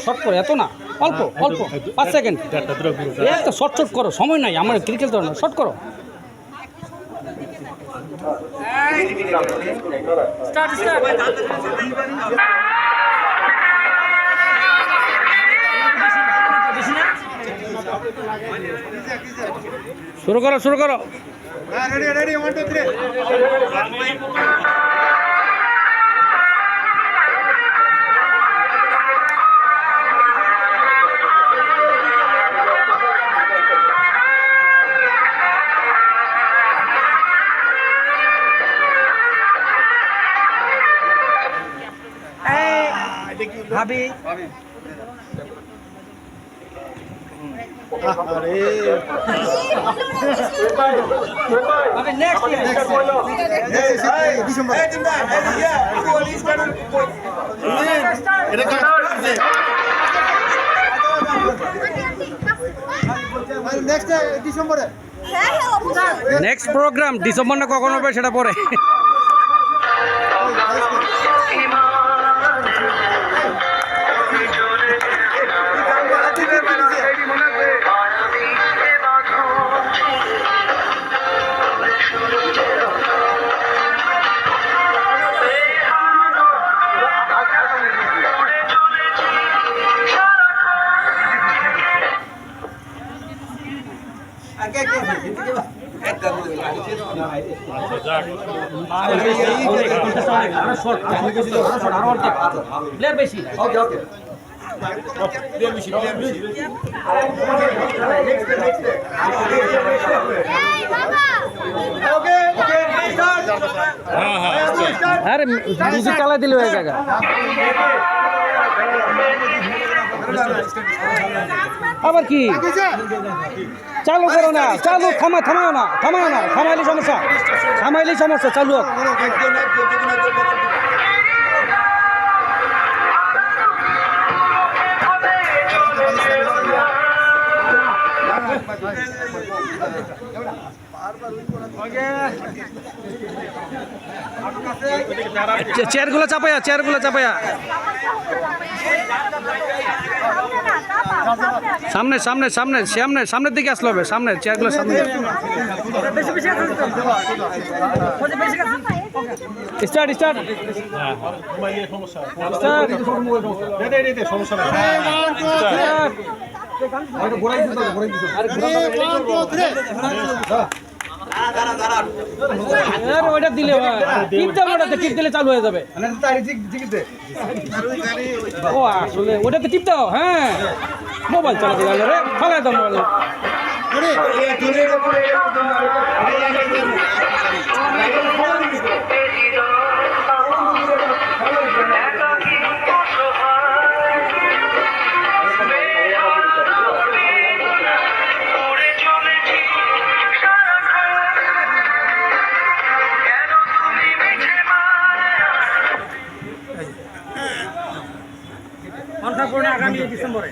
Short করো এত না, অল্প 5 সেকেন্ড। একটা শর্ট করো, সময় নাই আমার ক্রিকেট ধরো না, শর্ট করো। শুরু করো। রেডি 1 2 3। ভাবি নেক্সট প্রোগ্রাম ডিসেম্বর না কখন হবে সেটা পরে। আরে মিউজিক চালাই দিলে হয়ে জায়গা। আবার কি চালু করো না, চালু থামাও না, থামাইলে সমস্যা, চালু হোক। চেয়ারগুলো চাপায়া সামনের দিকে আসলে হবে, সামনে চেয়ারগুলো সামনে। স্টার্ট ওইটা দিলে টিপ দিলে চালু হয়ে যাবে। ও আসলে ওটাতে টিপ দাও। হ্যাঁ, মোবাইল চালাতে গেলে রে ফালাই দাও মোবাইল। আগামী ডিসেম্বরে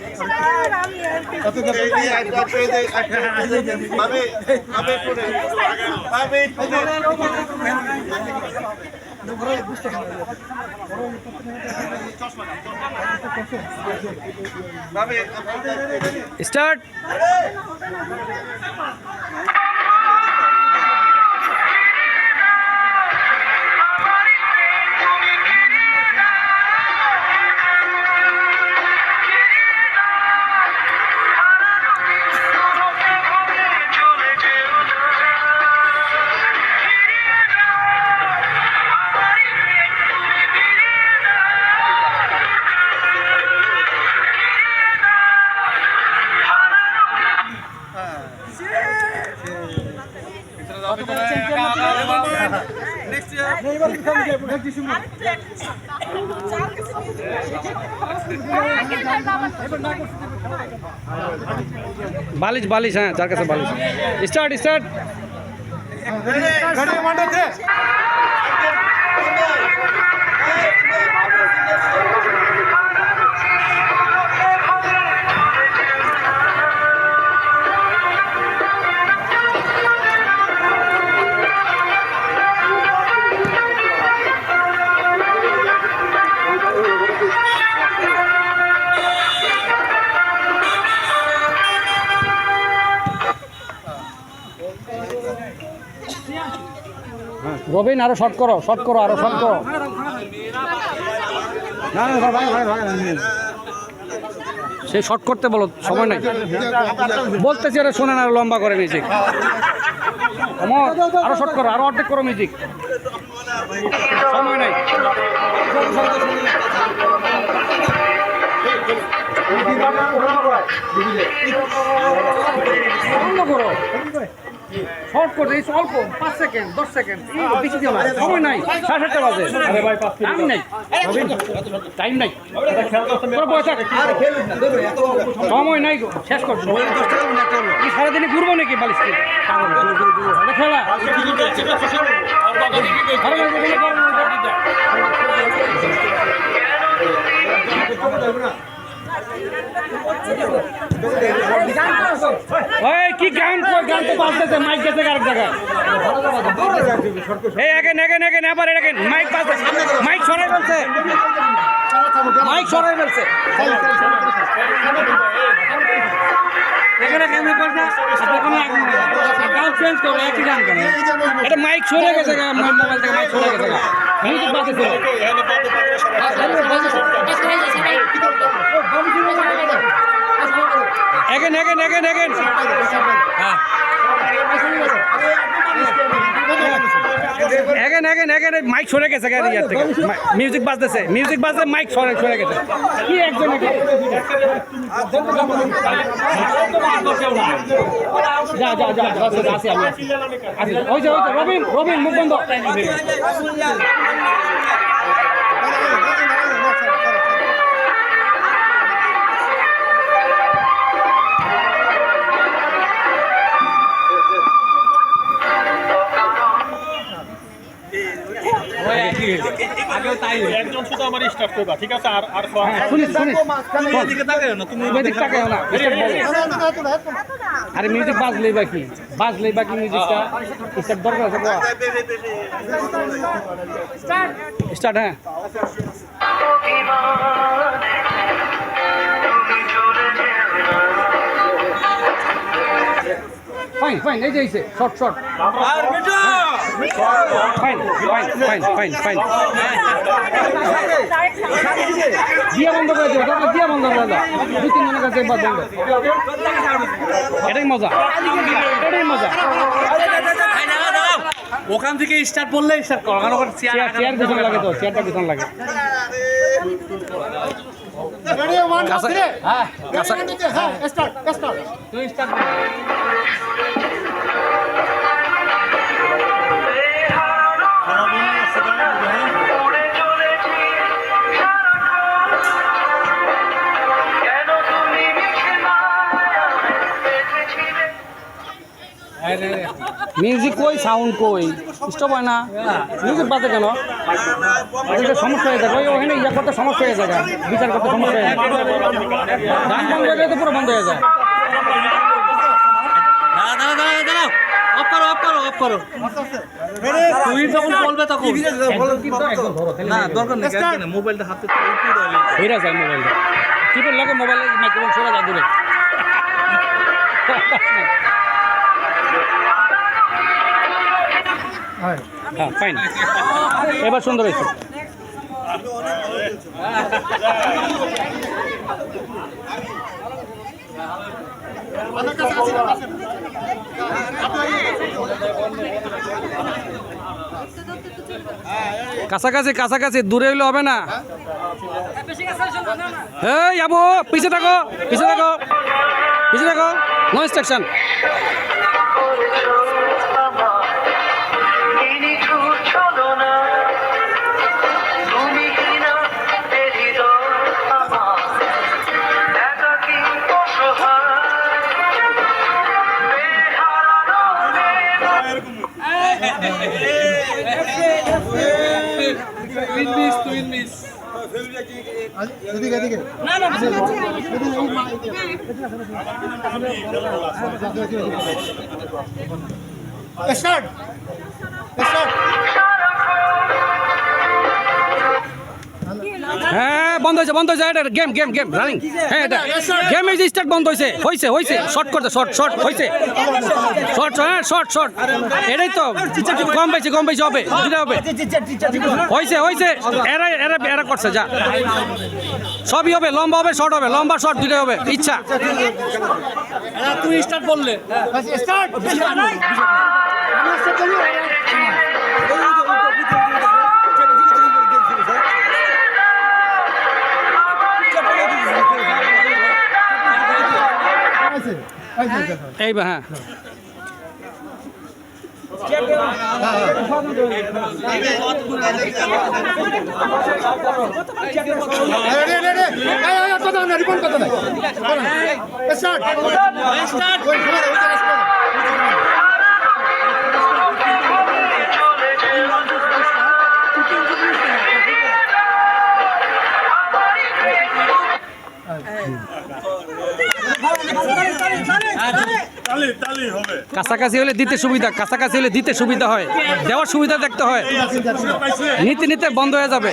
স্টার্ট। বালিশ বালিশ, হ্যাঁ যার কাছে বালিশ। Start start. Ready, 1, 2, 3. রবিন আরো শর্ট করো, শর্ট করো, আরো শর্ট করো। সেই শর্ট করতে বলো, সময় নাই। বলতেছি আরে শোনেন, আরো লম্বা করে মিউজিক। আরো শর্ট করো, আরো অর্ধেক করো মিউজিক, সময় নাই। বন্ধ করো, শর্ট করে দিয়েছি অল্প, 5 সেকেন্ড 10 সেকেন্ড, বেশি দিও না, সময় নাই। 7:30 বাজে, টাইম নাই, টাইম নাই, সময় নাই গো, শেষ করবো। কি সারাদিনে ঘুরবো নাকি বালিশ খেলা? ওই কি গান, গান তো বাজতেছে, মাইক গেছে আরেক জায়গায়। এই এগেন এগেন এগেন, আবার এগেন, মাইক বাজছে, মাইক সরাই ফেলছে, মাইক সরাই ফেলছে। এটা মাইক সরে গেছে, মোবাইল থেকে মাইক সরে গেছে। Again again again again, again again again, mic সরে গেছে ইয়ার থেকে, মিউজিক বাজতেছে, মিউজিক বাজতে মাইক সরে গেছে। কি একজন যা যা যা, আসি আমি, ওই যে রবিন, রবিন মুখ বন্ধ। একজন শুধু আমার স্টার্ট করবা, ঠিক আছে? আর আর আরে মিউজিক বাজলেই বাকি, বাজলেই বাকি মিউজিকটা স্টার্ট দরকার আছে। স্টার্ট, হ্যাঁ। ফাইন ফাইন, এই যে short short, fine fine fine fine fine. দিয়া বন্ধ করে দেবো, তারপরে দিয়া বন্ধ করে দাও, 2-3 জনের কাছে একবার বন্ধ। এটাই মজা, এটাই মজা। ওখান থেকে স্টার্ট বললে স্টার্ট করো, কারণ চেয়ার পিছনে লাগে তো, চেয়ারটা পিছনে লাগে। Ready, 1, 2, 3. হ্যাঁ, Ready, 1, 2, 3. Start, start. তুই স্টার্ট। মিউজিক কই, সাউন্ড কই, স্টপ হয় না, মিউজিক বাজে কেন? এটা সমস্যা হয়ে যায়, ওখানে ইয়া করতে সমস্যা হয়ে যায়, বিচার করতে সমস্যা হয়ে যায়, গান বন্ধ হয়ে যায় তো পুরো বন্ধ হয়ে যায়। অফ করো, অফ করো, অফ করো। তুই যখন বলবে তখন না, দরকার নেই, মোবাইলটা হাতে হইরা যায়, মোবাইলটা টিপের লাগে, মোবাইলের মাইক্রোফোন সরে যায় দূরে। হ্যাঁ ফাইন, এবার সুন্দর হয়েছে। কাছাকাছি কাছাকাছি, দূরে হইলে হবে না। এই যাবো, পিছে থাকো, পিছে থাকো, পিছে থাকো, নো ইনস্ট্রাকশন। এদিকে এদিকে স্টার্ট স্টার্ট হ্যাঁ বন্ধ হয়েছে এটা গেম রানিং হ্যাঁ এটা গেম এই যে স্টার্ট বন্ধ হয়েছে শর্ট করতে শর্ট হয়েছে শর্ট এটাই তো কম বেশি হবে দুটা হবে হয়েছে এরা করছে যা সবই হবে লম্বা হবে শর্ট হবে লম্বা শর্ট দুটাই হবে ইচ্ছা তুই স্টার্ট বললে স্টার্ট এইবার হ্যাঁ রিপোর্ট কত নাই স্টার্ট কাছাকাছি হলে দিতে সুবিধা হয় দেওয়ার সুবিধা দেখতে হয় নিতে বন্ধ হয়ে যাবে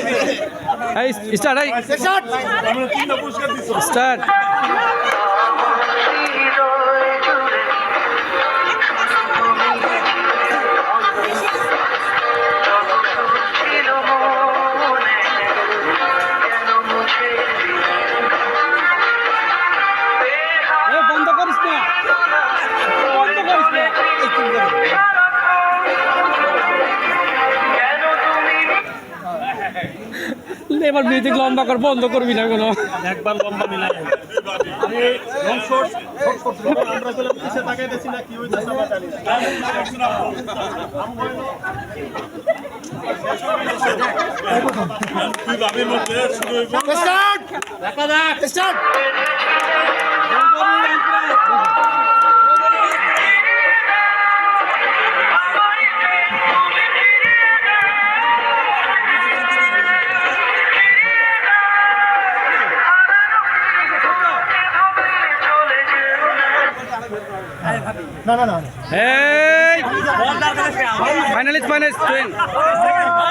এই স্টার্ট বন্ধ করিস না এবার মিউজিক লম্বা কর বন্ধ করবি না কোনো একবার লম্বা মিলাই আরে লং শর্ট আমরা বলে পিছে তাকাইতেছি না কি হইতাছে তুই ভাবির মধ্যে শুরু হইব স্টার্ট স্টার্ট না hey finalist win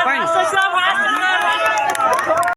fine